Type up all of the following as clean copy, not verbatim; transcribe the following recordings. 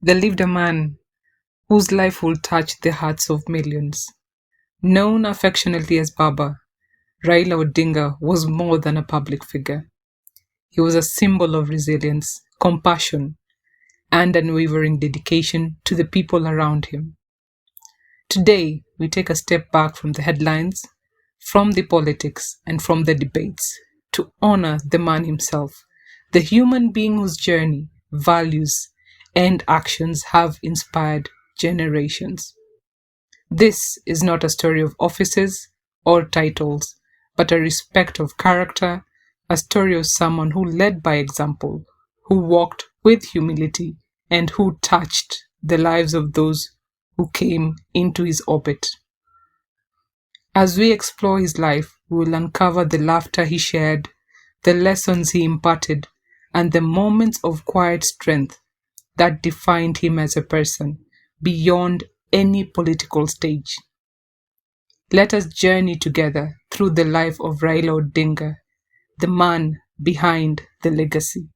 There lived a man whose life will touch the hearts of millions. Known affectionately as Baba, Raila Odinga was more than a public figure. He was a symbol of resilience, compassion, and unwavering dedication to the people around him. Today, we take a step back from the headlines, from the politics, and from the debates to honor the man himself, the human being whose journey, values, and actions have inspired generations. This is not a story of offices or titles, but a respect of character, a story of someone who led by example, who walked with humility, and who touched the lives of those who came into his orbit. As we explore his life, we will uncover the laughter he shared, the lessons he imparted, and the moments of quiet strength that defined him as a person beyond any political stage. Let us journey together through the life of Raila Odinga, the man behind the legacy.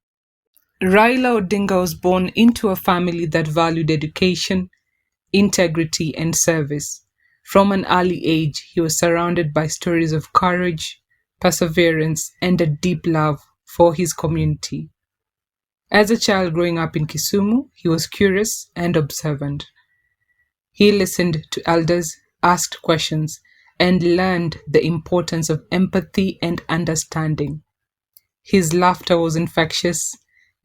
Raila Odinga was born into a family that valued education, integrity, and service. From an early age, he was surrounded by stories of courage, perseverance, and a deep love for his community. As a child growing up in Kisumu, he was curious and observant. He listened to elders, asked questions, and learned the importance of empathy and understanding. His laughter was infectious,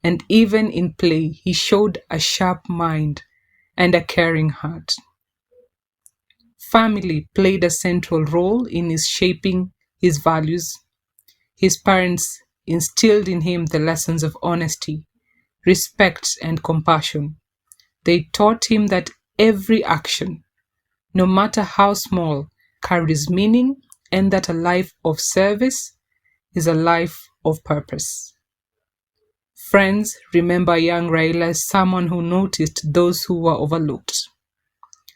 and even in play, he showed a sharp mind and a caring heart. Family played a central role in his shaping his values. His parents instilled in him the lessons of honesty, respect, and compassion. They taught him that every action, no matter how small, carries meaning, and that a life of service is a life of purpose. Friends remember young Raila as someone who noticed those who were overlooked,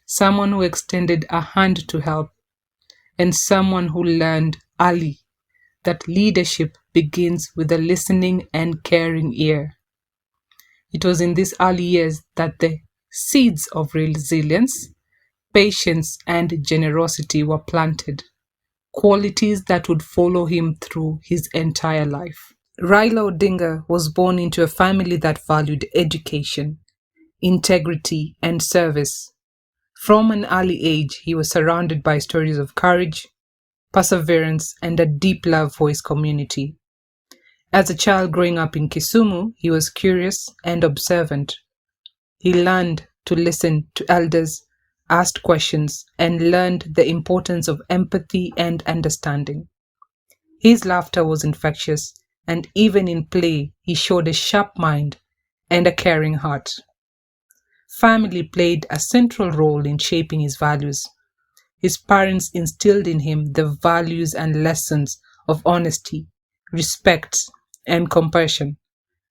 someone who extended a hand to help, and someone who learned early that leadership begins with a listening and caring ear. It was in these early years that the seeds of resilience, patience, and generosity were planted, qualities that would follow him through his entire life. Raila Odinga was born into a family that valued education, integrity, and service. From an early age, he was surrounded by stories of courage, perseverance, and a deep love for his community. As a child growing up in Kisumu, he was curious and observant. He learned to listen to elders, asked questions, and learned the importance of empathy and understanding. His laughter was infectious, and even in play, he showed a sharp mind and a caring heart. Family played a central role in shaping his values. His parents instilled in him the values and lessons of honesty, respect, and compassion.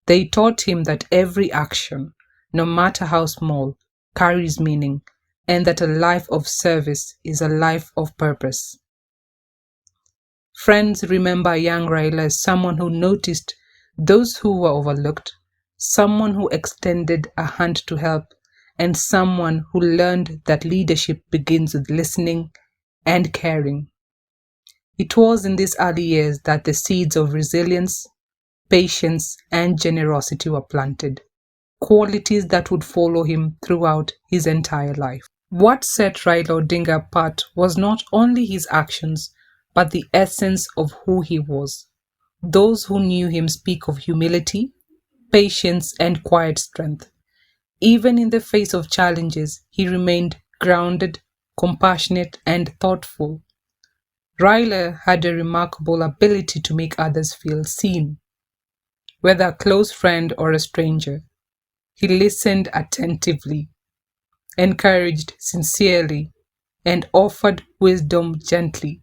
They taught him that every action, no matter how small, carries meaning, and that a life of service is a life of purpose. Friends remember young Raila as someone who noticed those who were overlooked, someone who extended a hand to help, and someone who learned that leadership begins with listening and caring. It was in these early years that the seeds of resilience, patience, and generosity were planted, qualities that would follow him throughout his entire life. What set Raila Odinga apart was not only his actions, but the essence of who he was. Those who knew him speak of humility, patience, and quiet strength. Even in the face of challenges, he remained grounded, compassionate, and thoughtful. Raila had a remarkable ability to make others feel seen. Whether a close friend or a stranger, he listened attentively, encouraged sincerely, and offered wisdom gently.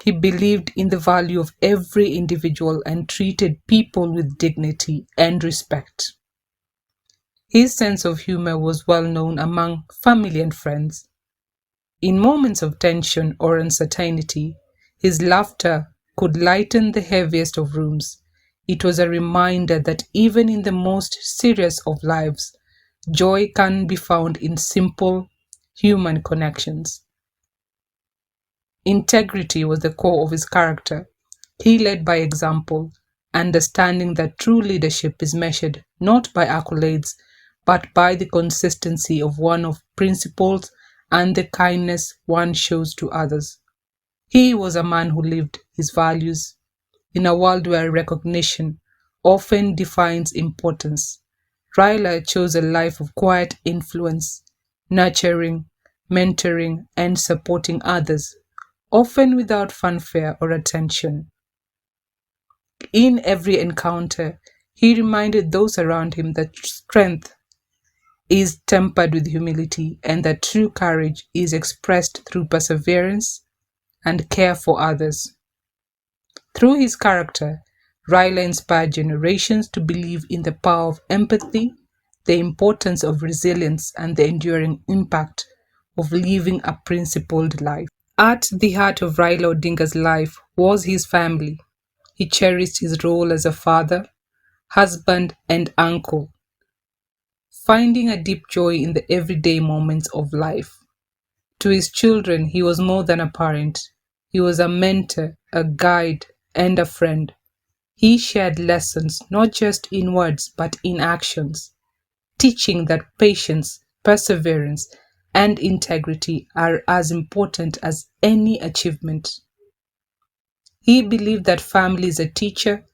He believed in the value of every individual and treated people with dignity and respect. His sense of humor was well known among family and friends. In moments of tension or uncertainty, his laughter could lighten the heaviest of rooms. It was a reminder that even in the most serious of lives, Joy can be found in simple human connections. Integrity was the core of his character. He led by example, understanding that true leadership is measured not by accolades, but by the consistency of one's principles and the kindness one shows to others. He was a man who lived his values in a world where recognition often defines importance. Raila chose a life of quiet influence, nurturing, mentoring, and supporting others, often without fanfare or attention. In every encounter, he reminded those around him that strength is tempered with humility and that true courage is expressed through perseverance and care for others. Through his character, Raila inspired generations to believe in the power of empathy, the importance of resilience, and the enduring impact of living a principled life. At the heart of Raila Odinga's life was his family. He cherished his role as a father, husband, and uncle, finding a deep joy in the everyday moments of life. To his children, he was more than a parent. He was a mentor, a guide, and a friend. He shared lessons not just in words but in actions, teaching that patience, perseverance, and integrity are as important as any achievement. He believed that family is a teacher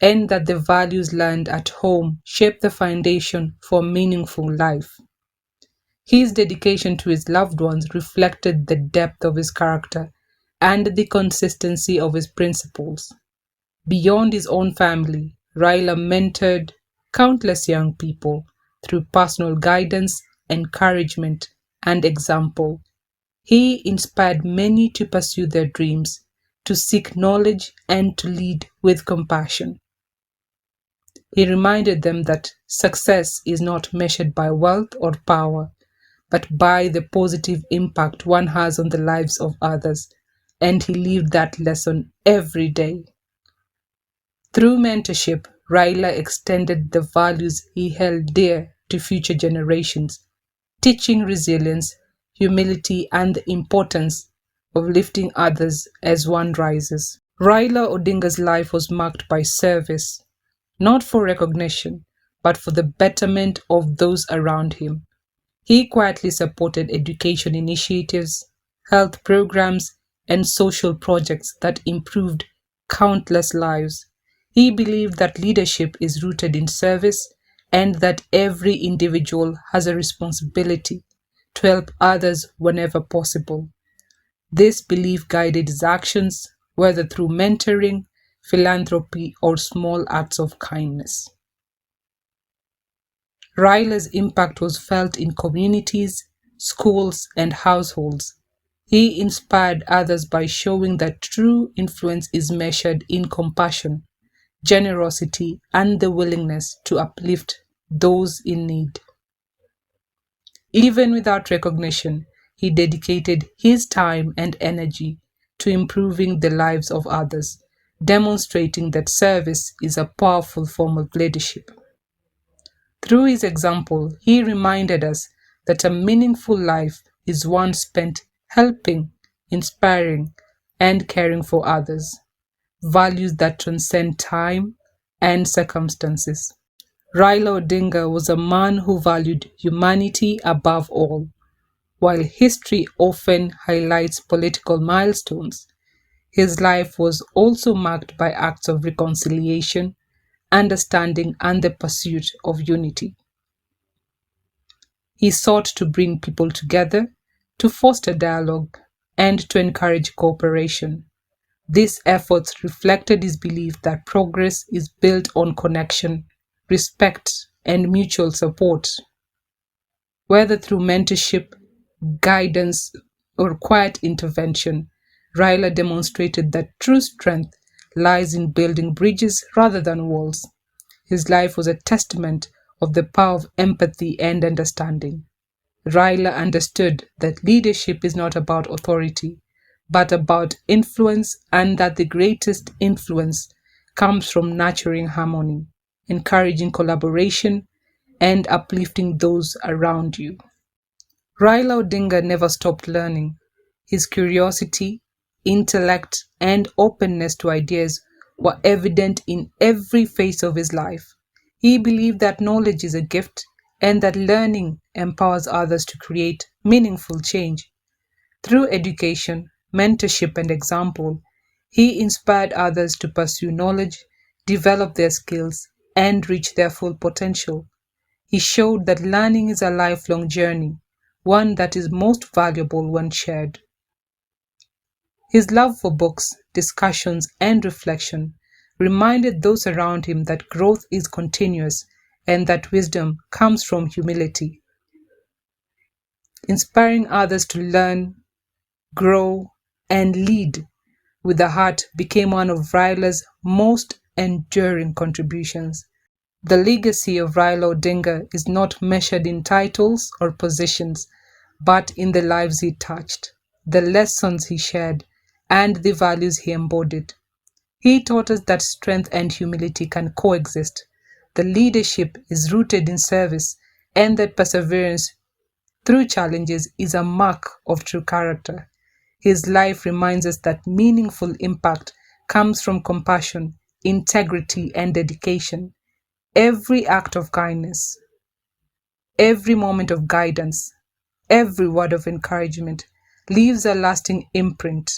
and that the values learned at home shape the foundation for a meaningful life. His dedication to his loved ones reflected the depth of his character and the consistency of his principles. Beyond his own family, Raila mentored countless young people through personal guidance, encouragement, and example. He inspired many to pursue their dreams, to seek knowledge, and to lead with compassion. He reminded them that success is not measured by wealth or power, but by the positive impact one has on the lives of others, and he lived that lesson every day. Through mentorship, Raila extended the values he held dear to future generations, teaching resilience, humility, and the importance of lifting others as one rises. Raila Odinga's life was marked by service, not for recognition, but for the betterment of those around him. He quietly supported education initiatives, health programs, and social projects that improved countless lives. He believed that leadership is rooted in service and that every individual has a responsibility to help others whenever possible. This belief guided his actions, whether through mentoring, philanthropy, or small acts of kindness. Raila's impact was felt in communities, schools, and households. He inspired others by showing that true influence is measured in compassion, generosity, and the willingness to uplift those in need. Even without recognition, he dedicated his time and energy to improving the lives of others, demonstrating that service is a powerful form of leadership. Through his example, he reminded us that a meaningful life is one spent helping, inspiring, and caring for others, values that transcend time and circumstances. Raila Odinga was a man who valued humanity above all. While history often highlights political milestones, his life was also marked by acts of reconciliation, understanding, and the pursuit of unity. He sought to bring people together, to foster dialogue, and to encourage cooperation. These efforts reflected his belief that progress is built on connection, respect, and mutual support. Whether through mentorship, guidance, or quiet intervention, Raila demonstrated that true strength lies in building bridges rather than walls. His life was a testament of the power of empathy and understanding. Raila understood that leadership is not about authority, but about influence, and that the greatest influence comes from nurturing harmony, encouraging collaboration, and uplifting those around you. Raila Odinga never stopped learning. His curiosity, intellect, and openness to ideas were evident in every phase of his life. He believed that knowledge is a gift and that learning empowers others to create meaningful change. Through education, mentorship, and example, he inspired others to pursue knowledge, develop their skills, and reach their full potential. He showed that learning is a lifelong journey, one that is most valuable when shared. His love for books, discussions, and reflection reminded those around him that growth is continuous and that wisdom comes from humility. Inspiring others to learn, grow, and lead with the heart became one of Raila's most enduring contributions. The legacy of Raila Odinga is not measured in titles or positions, but in the lives he touched, the lessons he shared, and the values he embodied. He taught us that strength and humility can coexist, that leadership is rooted in service, and that perseverance through challenges is a mark of true character. His life reminds us that meaningful impact comes from compassion, integrity, and dedication. Every act of kindness, every moment of guidance, every word of encouragement leaves a lasting imprint.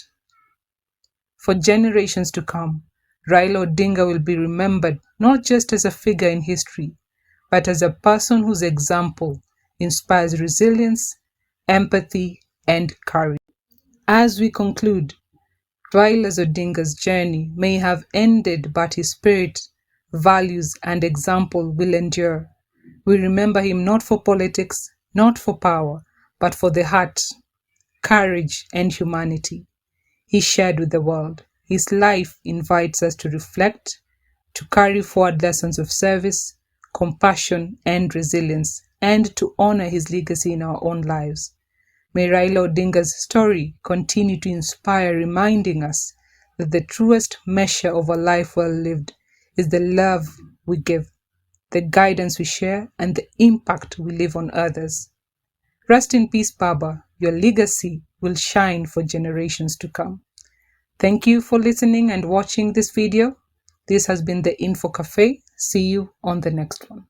For generations to come, Raila Odinga will be remembered not just as a figure in history, but as a person whose example inspires resilience, empathy, and courage. As we conclude, Raila Odinga's journey may have ended, but his spirit, values, and example will endure. We remember him not for politics, not for power, but for the heart, courage, and humanity he shared with the world. His life invites us to reflect, to carry forward lessons of service, compassion, and resilience, and to honor his legacy in our own lives. May Raila Odinga's story continue to inspire, reminding us that the truest measure of a life well lived is the love we give, the guidance we share, and the impact we leave on others. Rest in peace, Baba. Your legacy will shine for generations to come. Thank you for listening and watching this video. This has been the Info Cafe. See you on the next one.